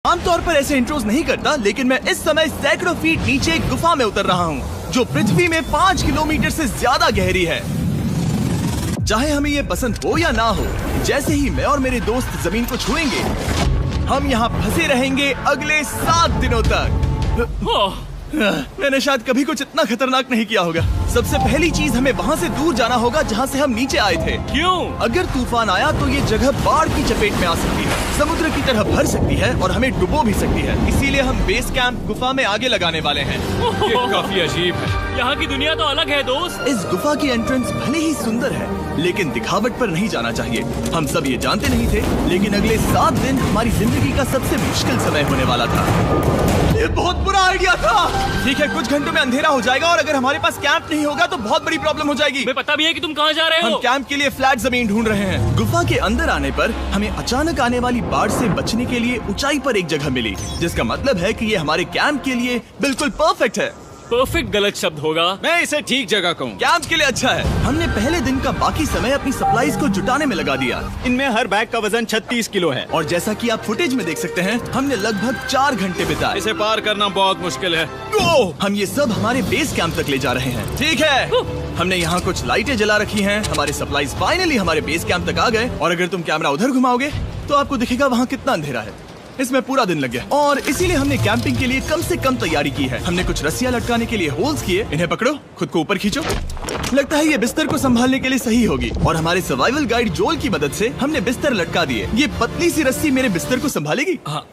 आमतौर पर ऐसे इंट्रोज नहीं करता, लेकिन मैं इस समय सैकड़ों फीट नीचे एक गुफा में उतर रहा हूँ जो पृथ्वी में 5 किलोमीटर से ज्यादा गहरी है। चाहे हमें ये पसंद हो या ना हो, जैसे ही मैं और मेरे दोस्त जमीन को छुएंगे, हम यहाँ फंसे रहेंगे अगले 7 दिनों तक। मैंने शायद कभी कुछ इतना खतरनाक नहीं किया होगा। सबसे पहली चीज, हमें वहाँ से दूर जाना होगा जहाँ से हम नीचे आए थे। क्यों? अगर तूफान आया तो ये जगह बाढ़ की चपेट में आ सकती है, समुद्र की तरह भर सकती है और हमें डुबो भी सकती है। इसीलिए हम बेस कैंप गुफा में आगे लगाने वाले हैं। ये काफी अजीब है। यहाँ की दुनिया तो अलग है दोस्त। इस गुफा की एंट्रेंस भले ही सुंदर है, लेकिन दिखावट पर नहीं जाना चाहिए। हम सब ये जानते नहीं थे, लेकिन अगले 7 दिन हमारी जिंदगी का सबसे मुश्किल समय होने वाला था। ये बहुत बुरा आइडिया था। ठीक है, कुछ घंटों में अंधेरा हो जाएगा और अगर हमारे पास कैंप नहीं होगा तो बहुत बड़ी प्रॉब्लम हो जाएगी। हमें पता भी है कि तुम कहाँ जा रहे हो। हम कैंप के लिए फ्लैट जमीन ढूंढ रहे हैं। गुफा के अंदर आने पर हमें अचानक आने वाली बाढ़ से बचने के लिए ऊंचाई पर एक जगह मिली, जिसका मतलब है कि ये हमारे कैंप के लिए बिल्कुल परफेक्ट है। परफेक्ट गलत शब्द होगा। मैं इसे ठीक जगह कहूँ। कैंप के लिए अच्छा है। हमने पहले दिन का बाकी समय अपनी सप्लाईज को जुटाने में लगा दिया। इनमें हर बैग का वजन 36 किलो है और जैसा कि आप फुटेज में देख सकते हैं, हमने लगभग 4 घंटे बिताए। इसे पार करना बहुत मुश्किल है। हम ये सब हमारे बेस कैंप तक ले जा रहे हैं। ठीक है, हमने यहाँ कुछ लाइटें जला रखी हैं। हमारे सप्लाईज फाइनली हमारे बेस कैंप तक आ गए और अगर तुम कैमरा उधर घुमाओगे तो आपको दिखेगा वहाँ कितना अंधेरा है। इसमें पूरा दिन लग गया और इसीलिए हमने कैंपिंग के लिए कम से कम तैयारी की है। हमने कुछ रस्सियां लटकाने के लिए होल्स किए। इन्हें पकड़ो, खुद को ऊपर खींचो। लगता है ये बिस्तर को संभालने के लिए सही होगी और हमारे सर्वाइवल गाइड जोल की मदद से हमने बिस्तर लटका दिए। ये पतली सी रस्सी मेरे बिस्तर को संभालेगी। हाँ।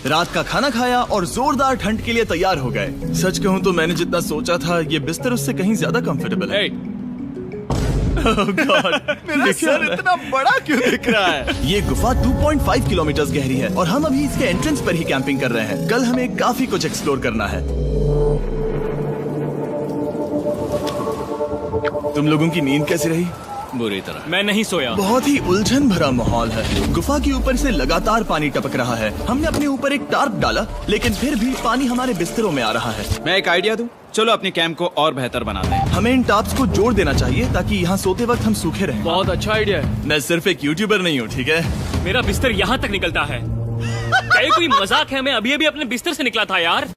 रात का खाना खाया और जोरदार ठंड के लिए तैयार हो गए। सच कहूँ तो मैंने जितना सोचा था, ये बिस्तर उससे कहीं ज्यादा कंफर्टेबल है। Oh God, मेरा सर इतना बड़ा क्यों दिख रहा है? ये गुफा 2.5 किलोमीटर गहरी है और हम अभी इसके एंट्रेंस पर ही कैंपिंग कर रहे हैं। कल हमें काफी कुछ एक्सप्लोर करना है। तुम लोगों की नींद कैसी रही? बुरी तरह। मैं नहीं सोया। बहुत ही उलझन भरा माहौल है। गुफा के ऊपर से लगातार पानी टपक रहा है। हमने अपने ऊपर एक टार्प डाला, लेकिन फिर भी पानी हमारे बिस्तरों में आ रहा है। मैं एक आइडिया दूं? चलो अपने कैंप को और बेहतर बनाते हैं। हमें इन टार्प्स को जोड़ देना चाहिए ताकि यहाँ सोते वक्त हम सूखे रहें। बहुत अच्छा आइडिया है। मैं सिर्फ एक यूट्यूबर नहीं हूँ, ठीक है? मेरा बिस्तर यहाँ तक निकलता है। क्या ये कोई मजाक है? मैं अभी अभी अपने बिस्तर से निकला था यार।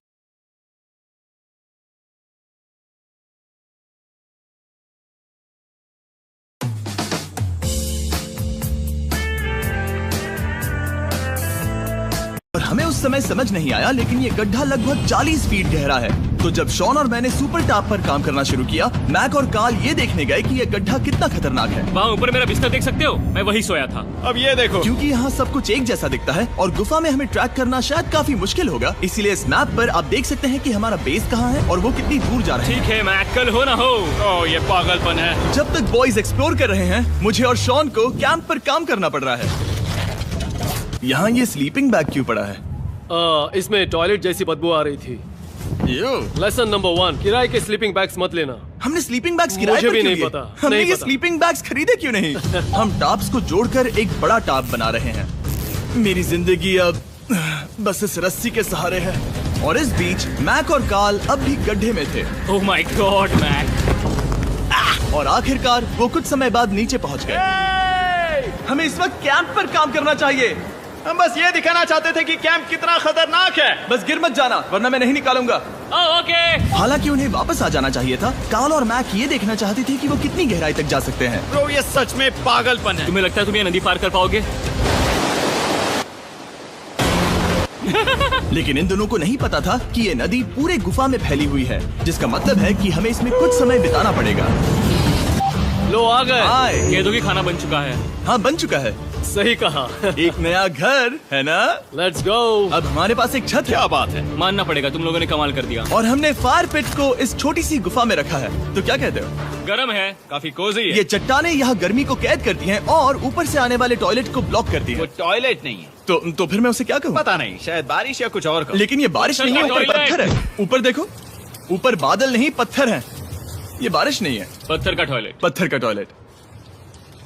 और हमें उस समय समझ नहीं आया, लेकिन ये गड्ढा लगभग 40 फीट गहरा है। तो जब शॉन और मैंने सुपर टॉप पर काम करना शुरू किया, मैक और कार्ल ये देखने गए कि ये गड्ढा कितना खतरनाक है। वहाँ ऊपर मेरा बिस्तर देख सकते हो? मैं वही सोया था। अब ये देखो। क्योंकि यहाँ सब कुछ एक जैसा दिखता है और गुफा में हमें ट्रैक करना शायद काफी मुश्किल होगा, इसीलिए इस मैप पर आप देख सकते हैं कि हमारा बेस कहाँ है और वो कितनी दूर जा रहा है। ठीक है, मैक कल हो ना हो। ओह, ये पागलपन है। जब तक बॉयज एक्सप्लोर कर रहे हैं, मुझे और शॉन को कैंप पर काम करना पड़ रहा है। यहाँ ये स्लीपिंग बैग क्यों पड़ा है? इसमें टॉयलेट जैसी बदबू आ रही थी। लेसन नंबर 1, किराए के स्लीपिंग बैग्स मत लेना। हमने स्लीपिंग बैग्स किराए मुझे पर भी क्यों नहीं लिए? पता। हमने नहीं ये पता। स्लीपिंग बैग्स खरीदे क्यों नहीं? हम टॉप्स को जोड़कर एक बड़ा टॉप बना रहे हैं। मेरी जिंदगी अब बस इस रस्सी के सहारे है और इस बीच मैक और कार्ल अब भी गड्ढे में थे। Oh my god Mac. और आखिरकार वो कुछ समय बाद नीचे पहुंच गए। हमें इस वक्त कैंप पर काम करना चाहिए। हम बस ये दिखाना चाहते थे कि कैंप कितना खतरनाक है। बस गिर मत जाना, वरना मैं नहीं निकालूंगा। ओके। हालांकि उन्हें वापस आ जाना चाहिए था। कार्ल और मैक ये देखना चाहते थे कि वो कितनी गहराई तक जा सकते हैं। ब्रो, ये सच में पागलपन है। तुम्हें लगता है तुम ये नदी पार कर पाओगे? लेकिन इन दोनों को नहीं पता था कि ये नदी पूरे गुफा में फैली हुई है, जिसका मतलब है कि हमें इसमें कुछ समय बिताना पड़ेगा। लो आ गए। आए। कह दो कि खाना बन चुका है। हाँ, बन चुका है। सही कहा। एक नया घर है ना? Let's go. अब हमारे पास एक छत है। क्या बात है। मानना पड़ेगा, तुम लोगों ने कमाल कर दिया। और हमने फायर पिट को इस छोटी सी गुफा में रखा है। तो क्या कहते हो? गरम है। काफी कोजी है। ये चट्टानें यहाँ गर्मी को कैद करती हैं और ऊपर से आने वाले टॉयलेट को ब्लॉक करती वो हैं। टॉयलेट नहीं है। तो फिर मैं उसे क्या कहूँ? पता नहीं, शायद बारिश या कुछ और कहो। लेकिन ये बारिश नहीं है, ऊपर टॉयलेट। पत्थर है। ऊपर देखो, ऊपर बादल नहीं पत्थर है। ये बारिश नहीं है, पत्थर का टॉयलेट। पत्थर का टॉयलेट।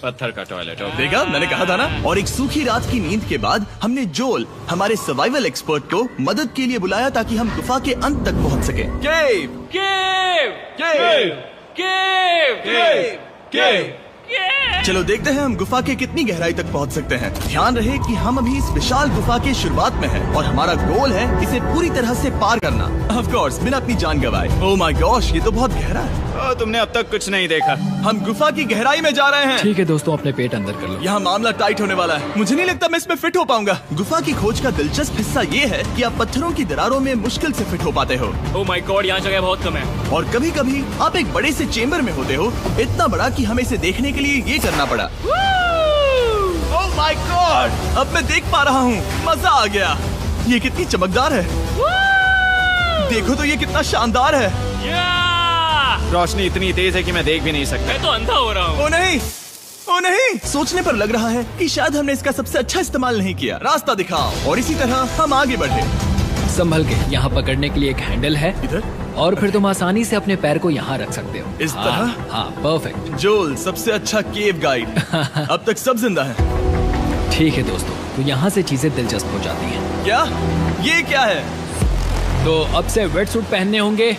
पत्थर का टॉयलेट। देखा, मैंने कहा था ना। और एक सूखी रात की नींद के बाद हमने जोल, हमारे सर्वाइवल एक्सपर्ट को मदद के लिए बुलाया ताकि हम गुफा के अंत तक पहुंच सके। केव, केव, केव, केव, केव, केव। केव। चलो देखते हैं हम गुफा के कितनी गहराई तक पहुंच सकते हैं। ध्यान रहे कि हम अभी इस विशाल गुफा के शुरुआत में हैं और हमारा गोल है इसे पूरी तरह से पार करना। ऑफ कोर्स बिना अपनी जान गंवाए। ओह माय गॉश, ये तो बहुत गहरा है। तुमने अब तक कुछ नहीं देखा। हम गुफा की गहराई में जा रहे हैं। ठीक है दोस्तों, अपने पेट अंदर कर लो। यहाँ मामला टाइट होने वाला है। मुझे नहीं लगता मैं इसमें फिट हो पाऊंगा। गुफा की खोज का दिलचस्प हिस्सा ये है कि आप पत्थरों की दरारों में मुश्किल से फिट हो पाते हो। ओह माय गॉड, यहाँ जगह बहुत कम है। और कभी कभी आप एक बड़े से चेम्बर में होते हो, इतना बड़ा कि हमें इसे देखने के लिए ये करना पड़ा। ओह माय गॉड, अब मैं देख पा रहा हूँ, मजा आ गया। ये कितनी चमकदार है। देखो तो ये कितना शानदार है। रोशनी इतनी तेज है कि मैं देख भी नहीं सकता। मैं तो अंधा हो रहा हूँ। ओ नहीं, ओ नहीं, सोचने पर लग रहा है कि शायद हमने इसका सबसे अच्छा इस्तेमाल नहीं किया। रास्ता दिखाओ। और इसी तरह हम आगे बढ़े। संभल के, यहाँ पकड़ने के लिए एक हैंडल है इधर और फिर तुम आसानी से अपने पैर को यहाँ रख सकते हो। इस हाँ, तरह? हाँ, परफेक्ट। जोल सबसे अच्छा केव गाइड। अब तक सब जिंदा हैं। ठीक है दोस्तों, तो यहाँ से चीजें दिलचस्प हो जाती हैं। क्या? ये क्या है? तो अब से वेट सूट पहनने होंगे।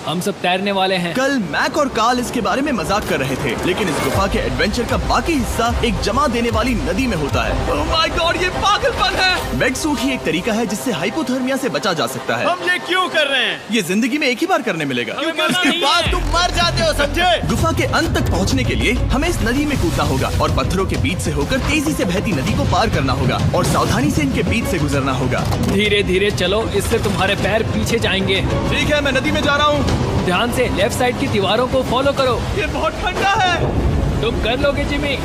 हम सब तैरने वाले हैं। कल मैक और कार्ल इसके बारे में मजाक कर रहे थे, लेकिन इस गुफा के एडवेंचर का बाकी हिस्सा एक जमा देने वाली नदी में होता है। ओह माय गॉड, ये पागलपन है। वेट सूट ही एक तरीका है जिससे हाइपोथर्मिया से बचा जा सकता है। हम ये क्यों कर रहे हैं? ये जिंदगी में एक ही बार करने मिलेगा। हमें मरना उसके नहीं बाद है। तुम मर जाते हो, समझे? गुफा के अंत तक पहुंचने के लिए हमें इस नदी में कूदना होगा और पत्थरों के बीच से होकर तेजी से बहती नदी को पार करना होगा और सावधानी से इनके बीच से गुजरना होगा। धीरे धीरे चलो, इससे तुम्हारे पैर पीछे जाएंगे। ठीक है, मैं नदी में जा रहा हूँ। ध्यान से लेफ्ट साइड की दीवारों को फॉलो करो। ये बहुत ठंडा है। तुम कर लोगे जिमी।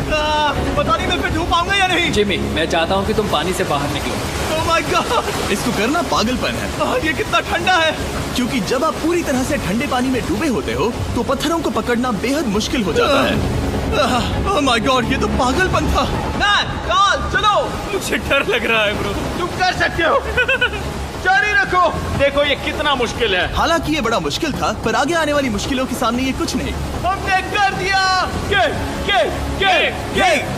पता नहीं मैं फिट हो पाऊंगा या नहीं। जिमी, मैं चाहता हूँ कि तुम पानी से बाहर निकलो। ओह माय गॉड, इसको करना पागलपन है। ये कितना ठंडा है। क्योंकि जब आप पूरी तरह से ठंडे पानी में डूबे होते हो तो पत्थरों को पकड़ना बेहद मुश्किल हो जाता है। ओह माय गॉड, ये तो पागलपन था। कार्ल, चलो। मुझे डर लग रहा है ब्रो। तुम कर सकते हो। जारी रखो। देखो ये कितना मुश्किल है। हालांकि ये बड़ा मुश्किल था, पर आगे आने वाली मुश्किलों के सामने ये कुछ नहीं। हमने कर दिया।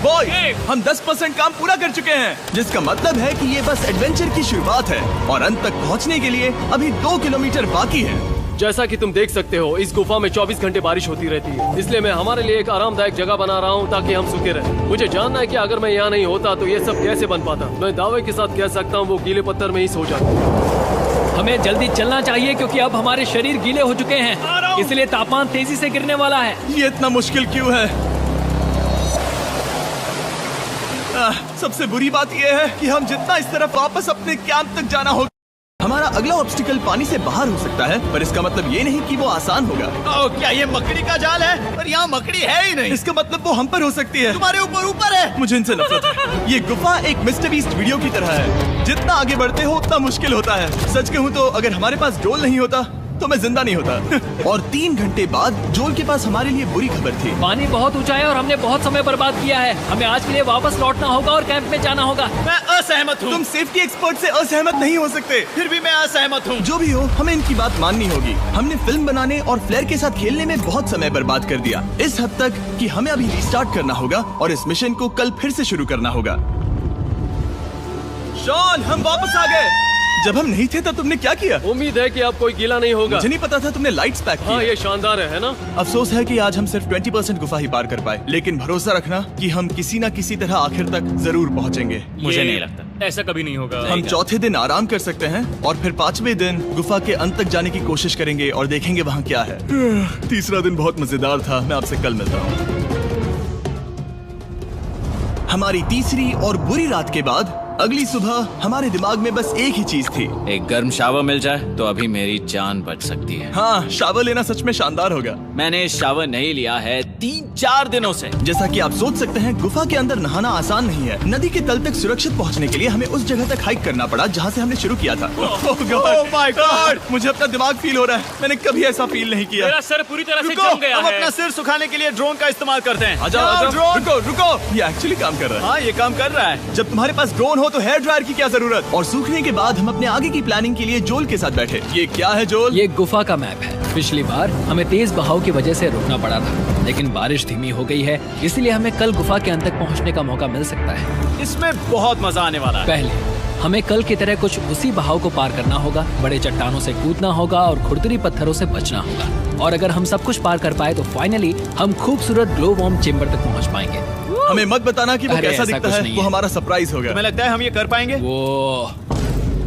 बॉय, हम 10% काम पूरा कर चुके हैं, जिसका मतलब है कि ये बस एडवेंचर की शुरुआत है और अंत तक पहुंचने के लिए अभी 2 किलोमीटर बाकी है। जैसा कि तुम देख सकते हो, इस गुफा में 24 घंटे बारिश होती रहती है, इसलिए मैं हमारे लिए एक आरामदायक जगह बना रहा हूँ ताकि हम सूखे रहें। मुझे जानना है कि अगर मैं यहाँ नहीं होता तो ये सब कैसे बन पाता। मैं दावे के साथ कह सकता हूँ वो गीले पत्थर में ही सो जाता। हमें जल्दी चलना चाहिए क्योंकि अब हमारे शरीर गीले हो चुके हैं, इसलिए तापमान तेजी से गिरने वाला है। ये इतना मुश्किल क्यों है? सबसे बुरी बात यह है कि हम जितना इस तरफ वापस अपने कैंप तक जाना होगा। हमारा अगला ऑब्स्टिकल पानी से बाहर हो सकता है, पर इसका मतलब ये नहीं कि वो आसान होगा। ओह, क्या ये मकड़ी का जाल है? पर यहाँ मकड़ी है ही नहीं। इसका मतलब वो हम पर हो सकती है। तुम्हारे ऊपर है। मुझे इनसे नफरत है। ये गुफा एक मिस्टर बीस्ट वीडियो की तरह है। जितना आगे बढ़ते हो उतना मुश्किल होता है। सच कहूँ तो अगर हमारे पास ड्रोन नहीं होता तो मैं जिंदा नहीं होता। और 3 घंटे बाद जोल के पास हमारे लिए बुरी खबर थी। पानी बहुत ऊंचा है और हमने बहुत समय बर्बाद किया है। हमें आज के लिए वापस लौटना होगा और कैंप में जाना होगा। मैं असहमत हूँ। तुम सेफ्टी एक्सपर्ट से असहमत नहीं हो सकते। फिर भी मैं असहमत हूँ। जो भी हो, हमें इनकी बात माननी होगी। हमने फिल्म बनाने और फ्लेयर के साथ खेलने में बहुत समय बर्बाद कर दिया, इस हद तक कि हमें अभी रिस्टार्ट करना होगा और इस मिशन को कल फिर से शुरू करना होगा। शॉन, हम वापस आ गए। जब हम नहीं थे तब तुमने क्या किया? उम्मीद है कि अब कोई गीला नहीं होगा। मुझे नहीं पता था तुमने लाइट्स पैक की। हाँ, ये शानदार है ना? अफसोस है कि आज हम सिर्फ 20% गुफा ही पार कर पाए, लेकिन भरोसा रखना कि हम किसी न किसी तरह आखिर तक जरूर पहुंचेंगे। मुझे नहीं लगता ऐसा कभी नहीं होगा। हम चौथे दिन आराम कर सकते हैं और फिर 5वें दिन गुफा के अंत तक जाने की कोशिश करेंगे और देखेंगे वहाँ क्या है। तीसरा दिन बहुत मजेदार था। मैं आपसे कल मिलता हूँ। हमारी तीसरी और बुरी रात के बाद अगली सुबह हमारे दिमाग में बस एक ही चीज थी। एक गर्म शावर मिल जाए तो अभी मेरी जान बच सकती है। हाँ, शावर लेना सच में शानदार होगा। मैंने शावर नहीं लिया है 3-4 दिनों से। जैसा कि आप सोच सकते हैं, गुफा के अंदर नहाना आसान नहीं है। नदी के तल तक सुरक्षित पहुंचने के लिए हमें उस जगह तक हाइक करना पड़ा जहाँ से हमने शुरू किया था। Oh my God! मुझे अपना दिमाग फील हो रहा है। मैंने कभी ऐसा फील नहीं किया। मेरा सर पूरी तरह से रुको, जम गया हम है। अपना सिर सुखाने के लिए ड्रोन का इस्तेमाल करते हैं। आजाओ, ड्रोन। रुको। ये एक्चुअली काम कर रहा है। हाँ, ये काम कर रहा है। जब तुम्हारे पास ड्रोन हो तो हेयर ड्रायर की क्या जरूरत। और सूखने के बाद हम अपने आगे की प्लानिंग के लिए जोल के साथ बैठे। ये क्या है जोल? ये गुफा का मैप है। पिछली बार हमें तेज बहाव की वजह से रुकना पड़ा था, लेकिन बारिश धीमी हो गई है, इसलिए हमें कल गुफा के अंत तक पहुंचने का मौका मिल सकता है। इसमें बहुत मजा आने वाला है। पहले हमें कल की तरह कुछ उसी बहाव को पार करना होगा, बड़े चट्टानों से कूदना होगा और खुरदुरी पत्थरों से बचना होगा। और अगर हम सब कुछ पार कर पाए तो फाइनली हम खूबसूरत ग्लो वार्म चेम्बर तक पहुंच पाएंगे। हमें मत बताना कि वो अरे, कैसा ऐसा दिखता कुछ है, नहीं वो है। हमारा सरप्राइज होगा। तुम्हें लगता है हम ये कर पाएंगे? वो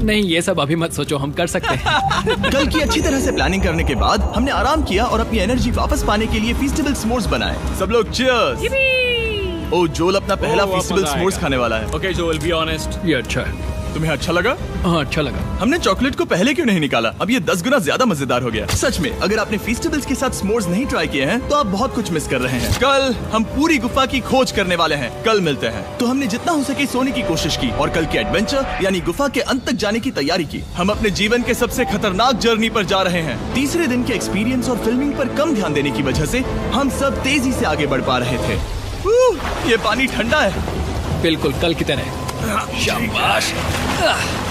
नहीं, ये सब अभी मत सोचो, हम कर सकते हैं। कल की अच्छी तरह से प्लानिंग करने के बाद हमने आराम किया और अपनी एनर्जी वापस पाने के लिए फीस्टेबल स्मोर्स बनाए। सब लोग चीयर्स। ओ, जोल अपना पहला बहुत फीस्टेबल मजा स्मोर्स आएगा। खाने वाला है। Okay Joel, be honest. ये अच्छा है। तुम्हें अच्छा लगा? हाँ, अच्छा लगा। हमने चॉकलेट को पहले क्यों नहीं निकाला? अब ये 10 गुना ज्यादा मजेदार हो गया। सच में, अगर आपने फीस्टेबल्स के साथ स्मोर्स नहीं ट्राई किए हैं तो आप बहुत कुछ मिस कर रहे हैं। कल हम पूरी गुफा की खोज करने वाले हैं। कल मिलते हैं। तो हमने जितना हो सके सोने की कोशिश की और कल की एडवेंचर यानी गुफा के अंत तक जाने की तैयारी की। हम अपने जीवन के सबसे खतरनाक जर्नी पर जा रहे हैं। तीसरे दिन के एक्सपीरियंस और फिल्मिंग पर कम ध्यान देने की वजह से हम सब तेजी से आगे बढ़ पा रहे थे। ये पानी ठंडा है। बिल्कुल कल की तरह। शाबाश।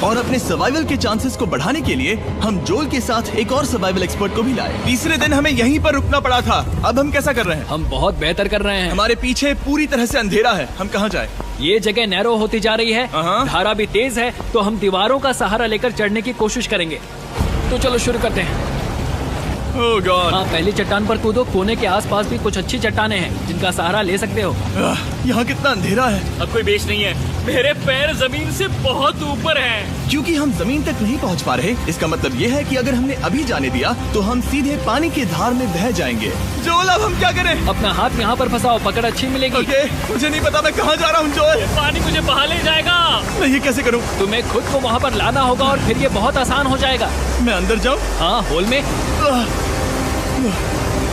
और अपने सर्वाइवल के चांसेस को बढ़ाने के लिए हम जोल के साथ एक और सर्वाइवल एक्सपर्ट को भी लाए। तीसरे दिन हमें यहीं पर रुकना पड़ा था। अब हम कैसा कर रहे हैं? हम बहुत बेहतर कर रहे हैं। हमारे पीछे पूरी तरह से अंधेरा है। हम कहाँ जाए? ये जगह नैरो होती जा रही है, हाँ। धारा भी तेज है, तो हम दीवारों का सहारा लेकर चढ़ने की कोशिश करेंगे। तो चलो शुरू करते हैं। ओह गॉड। हाँ, पहली चट्टान पर कूदो। कोने के आसपास भी कुछ अच्छी चट्टानें हैं जिनका सहारा ले सकते हो। यहाँ कितना अंधेरा है। अब कोई बेस नहीं है, मेरे पैर जमीन से बहुत ऊपर हैं। क्योंकि हम जमीन तक नहीं पहुँच पा रहे, इसका मतलब ये है कि अगर हमने अभी जाने दिया तो हम सीधे पानी की धार में बह जाएंगे। जोल, अब हम क्या करें? अपना हाथ यहाँ पर फंसाओ, पकड़ अच्छी मिलेगी। ओके, मुझे नहीं पता मैं कहाँ जा रहा हूँ जोल। पानी मुझे बहा ले जाएगा। मैं ये कैसे करूँ? तुम्हें खुद को वहाँ पर लाना होगा और फिर ये बहुत आसान हो जाएगा। मैं अंदर जाऊँ? हाँ, होल में।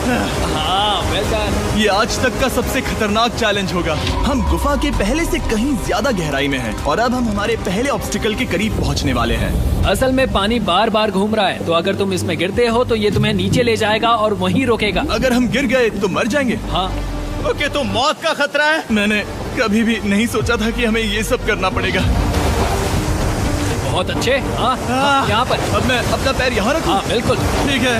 हाँ, वेल डन। ये आज तक का सबसे खतरनाक चैलेंज होगा। हम गुफा के पहले से कहीं ज्यादा गहराई में हैं और अब हम हमारे पहले ऑब्स्टिकल के करीब पहुंचने वाले हैं। असल में पानी बार बार घूम रहा है, तो अगर तुम इसमें गिरते हो तो ये तुम्हें नीचे ले जाएगा और वहीं रोकेगा। अगर हम गिर गए तो मर जाएंगे। हाँ, ओके, तो मौत का खतरा है। मैंने कभी भी नहीं सोचा था कि हमें ये सब करना पड़ेगा। बहुत अच्छे। हाँ, यहाँ पर। अब मैं अपना पैर यहाँ रखूं? हाँ, बिल्कुल। ठीक है।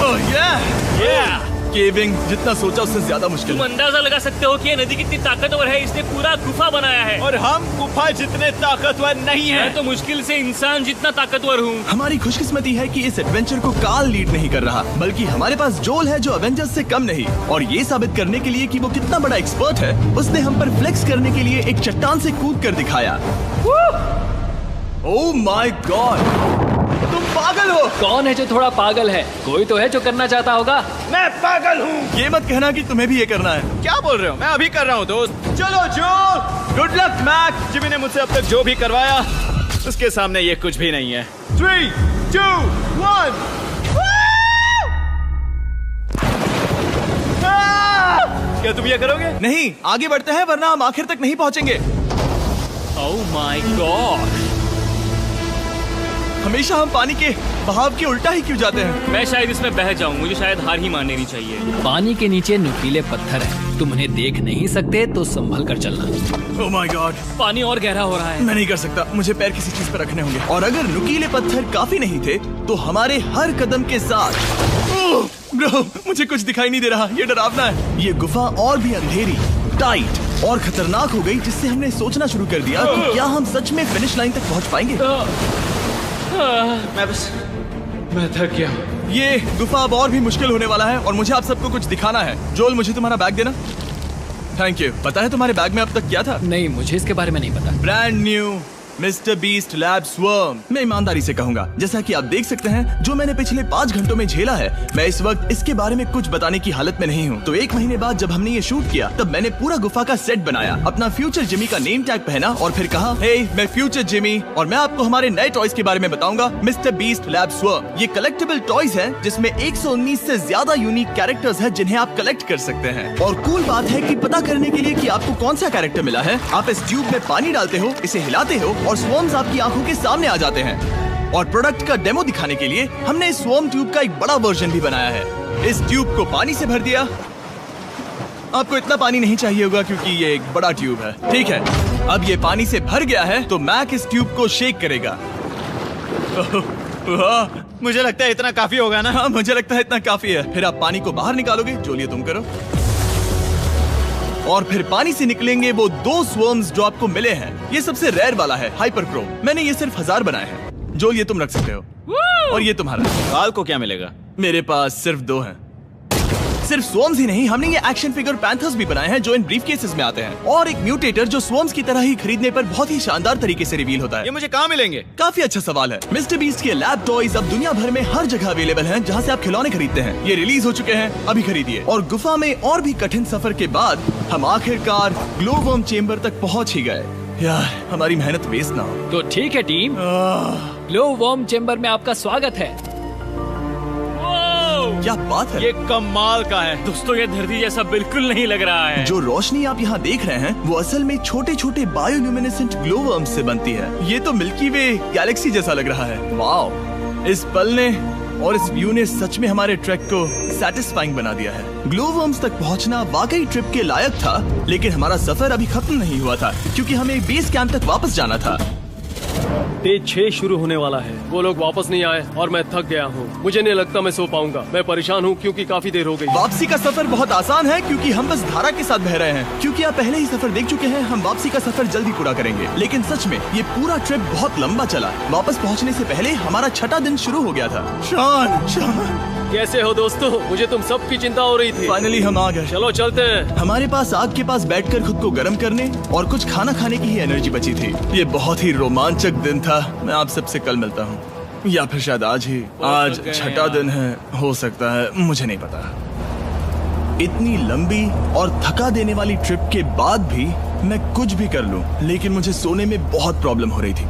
ओह केविंग जितना सोचा उससे ज्यादा मुश्किल तुम है। अंदाजा लगा सकते हो कि ये नदी कितनी ताकतवर है। इसने पूरा गुफा बनाया है और हम गुफा जितने ताकतवर नहीं है। मैं तो मुश्किल से इंसान जितना ताकतवर हूँ। हमारी खुशकिस्मती है कि इस एडवेंचर को काल लीड नहीं कर रहा, बल्कि हमारे पास जोल है जो एवेंजर्स से कम नहीं। और ये साबित करने के लिए कि वो कितना बड़ा एक्सपर्ट है, उसने हम पर फ्लेक्स करने के लिए एक चट्टान से कूद कर दिखाया। ओह माय गॉड, तुम पागल हो। कौन है जो थोड़ा पागल है? कोई तो है जो करना चाहता होगा। मैं पागल हूँ। ये मत कहना कि तुम्हें भी ये करना है। क्या बोल रहे हो? मैं अभी कर रहा हूँ दोस्त। चलो जो, गुड लक मैक। जिमी ने मुझसे अब तक जो भी करवाया उसके सामने ये कुछ भी नहीं है। 3, 2, 1। क्या तुम ये करोगे? नहीं, आगे बढ़ते हैं वरना हम आखिर तक नहीं पहुंचेंगे। ओह माय गॉड, हमेशा हम पानी के बहाव के उल्टा ही क्यों जाते हैं? मैं शायद इसमें बह जाऊं। मुझे शायद हार ही मान लेनी चाहिए। पानी के नीचे नुकीले पत्थर हैं। तुम उन्हें देख नहीं सकते तो संभल कर चलना। ओह माय गॉड, पानी और गहरा हो रहा है। मैं नहीं कर सकता। मुझे पैर किसी चीज पर रखने होंगे। और अगर नुकीले पत्थर काफी नहीं थे तो हमारे हर कदम के साथ ओह ब्रो, मुझे कुछ दिखाई नहीं दे रहा। ये डरावना है। ये गुफा और भी अंधेरी, टाइट और खतरनाक हो गई, जिससे हमने सोचना शुरू कर दिया कि क्या हम सच में फिनिश लाइन तक पहुंच पाएंगे। मैं थक गया हूँ। ये गुफा अब और भी मुश्किल होने वाला है और मुझे आप सबको कुछ दिखाना है। जोल, मुझे तुम्हारा बैग देना। Thank you. पता है तुम्हारे बैग में अब तक क्या था? नहीं, मुझे इसके बारे में नहीं पता। Brand new mister beast lab swarm. मैं ईमानदारी से कहूंगा, जैसा कि आप देख सकते हैं, जो मैंने पिछले 5 घंटों में झेला है, मैं इस वक्त इसके बारे में कुछ बताने की हालत में नहीं हूँ। तो 1 महीने बाद जब हमने ये शूट किया, तब मैंने पूरा गुफा का सेट बनाया, अपना फ्यूचर जिमी का नेम टैग पहना और फिर कहा, हे मैं फ्यूचर जिमी और मैं आपको हमारे नए टॉयज के बारे में बताऊंगा, मिस्टर बीस्ट लैब स्वर्म। ये कलेक्टेबल टॉयज हैं जिसमें 119 से ज्यादा यूनिक कैरेक्टर्स हैं जिन्हें आप कलेक्ट कर सकते हैं। और कूल बात है कि पता करने के लिए कि आपको कौन सा कैरेक्टर मिला है, आप इस ट्यूब में पानी डालते हो, इसे हिलाते हो और स्वर्म्स आपकी आंखों के सामने आ जाते हैं। और प्रोडक्ट का डेमो दिखाने के लिए हमने इस स्वर्म ट्यूब का एक बड़ा वर्जन भी बनाया है। इस ट्यूब को पानी से भर दिया। आपको इतना पानी नहीं चाहिए होगा क्योंकि ये एक बड़ा ट्यूब है। ठीक है, अब ये पानी से भर गया है तो मैक इस ट्यूब को शेक करेगा। मुझे लगता है इतना काफी होगा ना? हाँ, मुझे लगता है इतना काफी है। फिर आप पानी को बाहर निकालोगे। जो लिए तुम करो। और फिर पानी से निकलेंगे वो 2 स्वर्म्स जो आपको मिले हैं। ये सबसे रेयर वाला है, हाइपर क्रो। मैंने ये सिर्फ 1000 बनाए हैं। जोल, ये तुम रख सकते हो और ये तुम्हारा। काल को क्या मिलेगा? मेरे पास सिर्फ 2 हैं। सिर्फ स्वॉर्म्स ही नहीं, हमने ये एक्शन फिगर पैंथर्स भी बनाए हैं जो इन ब्रीफ केसेस में आते हैं, और एक म्यूटेटर जो स्वॉर्म्स की तरह ही खरीदने पर बहुत ही शानदार तरीके से रिवील होता है। ये मुझे कहाँ मिलेंगे? काफी अच्छा सवाल है। मिस्टर बीस्ट के लैब टॉयज अब दुनिया भर में हर जगह अवेलेबल हैं जहाँ से आप खिलौने खरीदते हैं। ये रिलीज हो चुके हैं, अभी खरीदिए। और गुफा में और भी कठिन सफर के बाद हम आखिरकार ग्लो वर्म चेम्बर तक पहुँच ही गए। यार, हमारी मेहनत वेस्ट ना हो। तो ठीक है टीम, ग्लो वर्म चेम्बर में आपका स्वागत है। क्या बात है, ये कमाल का है। दोस्तों, ये धरती जैसा बिल्कुल नहीं लग रहा है। जो रोशनी आप यहाँ देख रहे हैं वो असल में छोटे छोटे बायोल्यूमिनेसेंट ग्लो वर्म्स से बनती है। ये तो मिल्की वे गैलेक्सी जैसा लग रहा है। वाओ, इस पल ने और इस व्यू ने सच में हमारे ट्रैक को सैटिस्फाइंग बना दिया है। ग्लो वर्म्स तक पहुँचना वाकई ट्रिप के लायक था, लेकिन हमारा सफर अभी खत्म नहीं हुआ था क्योंकि हमें बेस कैंप तक वापस जाना था। डे 6 शुरू होने वाला है। वो लोग वापस नहीं आए और मैं थक गया हूँ। मुझे नहीं लगता मैं सो पाऊंगा। मैं परेशान हूँ क्योंकि काफी देर हो गई। वापसी का सफर बहुत आसान है क्योंकि हम बस धारा के साथ बह रहे हैं। क्योंकि आप पहले ही सफर देख चुके हैं, हम वापसी का सफर जल्दी पूरा करेंगे। लेकिन सच में ये पूरा ट्रिप बहुत लंबा चला। वापस पहुँचने से पहले हमारा 6वां दिन शुरू हो गया था। शान, कैसे हो दोस्तों? मुझे तुम सबकी चिंता हो रही थी। फाइनली हम आ गए। चलो चलते हैं। हमारे पास आग के पास बैठकर खुद को गर्म करने और कुछ खाना खाने की ही एनर्जी बची थी। ये बहुत ही रोमांचक दिन था। मैं आप सबसे कल मिलता हूँ, या फिर शायद आज ही। आज 6वां दिन है, हो सकता है, मुझे नहीं पता। इतनी लंबी और थका देने वाली ट्रिप के बाद भी मैं कुछ भी कर लूं, लेकिन मुझे सोने में बहुत प्रॉब्लम हो रही थी।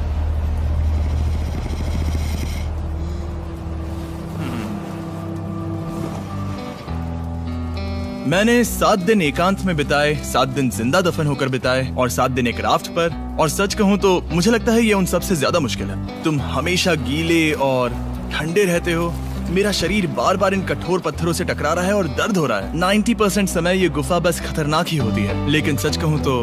मैंने 7 दिन एकांत में बिताए, 7 दिन जिंदा दफन होकर बिताए और 7 दिन एक राफ्ट पर। और सच कहूँ तो मुझे लगता है ये उन सबसे ज्यादा मुश्किल है। तुम हमेशा गीले और ठंडे रहते हो। मेरा शरीर बार बार इन कठोर पत्थरों से टकरा रहा है और दर्द हो रहा है। 90% समय ये गुफा बस खतरनाक ही होती है। लेकिन सच कहूँ तो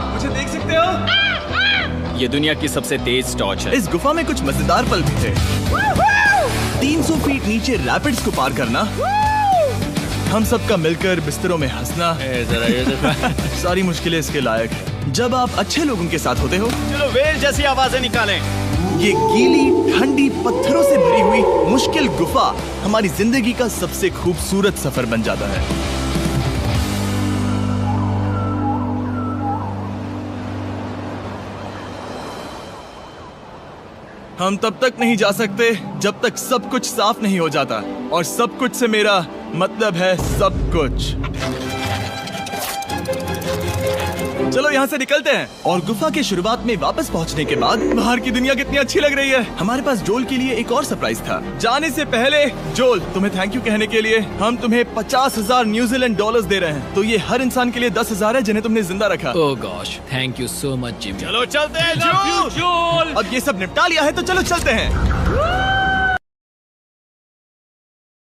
मुझे देख सकते हो, ये दुनिया की सबसे तेज टॉर्च है। इस गुफा में कुछ मजेदार पल भी थे। 300 फीट नीचे रैपिड्स को पार करना, हम सबका मिलकर बिस्तरों में हंसना, सारी मुश्किलें इसके लायक है जब आप अच्छे लोगों के साथ होते हो। चलो वेल जैसी आवाजें निकालें। ये गीली ठंडी पत्थरों से भरी हुई मुश्किल गुफा हमारी जिंदगी का सबसे खूबसूरत सफर बन जाता है। हम तब तक नहीं जा सकते जब तक सब कुछ साफ नहीं हो जाता, और सब कुछ से मेरा मतलब है सब कुछ। चलो यहाँ से निकलते हैं। और गुफा के शुरुआत में वापस पहुँचने के बाद बाहर की दुनिया कितनी अच्छी लग रही है। हमारे पास जोल के लिए एक और सरप्राइज था। जाने से पहले जोल, तुम्हें थैंक यू कहने के लिए हम तुम्हें 50,000 न्यूजीलैंड डॉलर्स दे रहे हैं। तो ये हर इंसान के लिए 10,000 है जिन्हें तुमने जिंदा रखा। Oh gosh, thank you so much Jimmy. चलो चलते हैं जोल। अब ये सब निपटा लिया है तो चलो चलते हैं।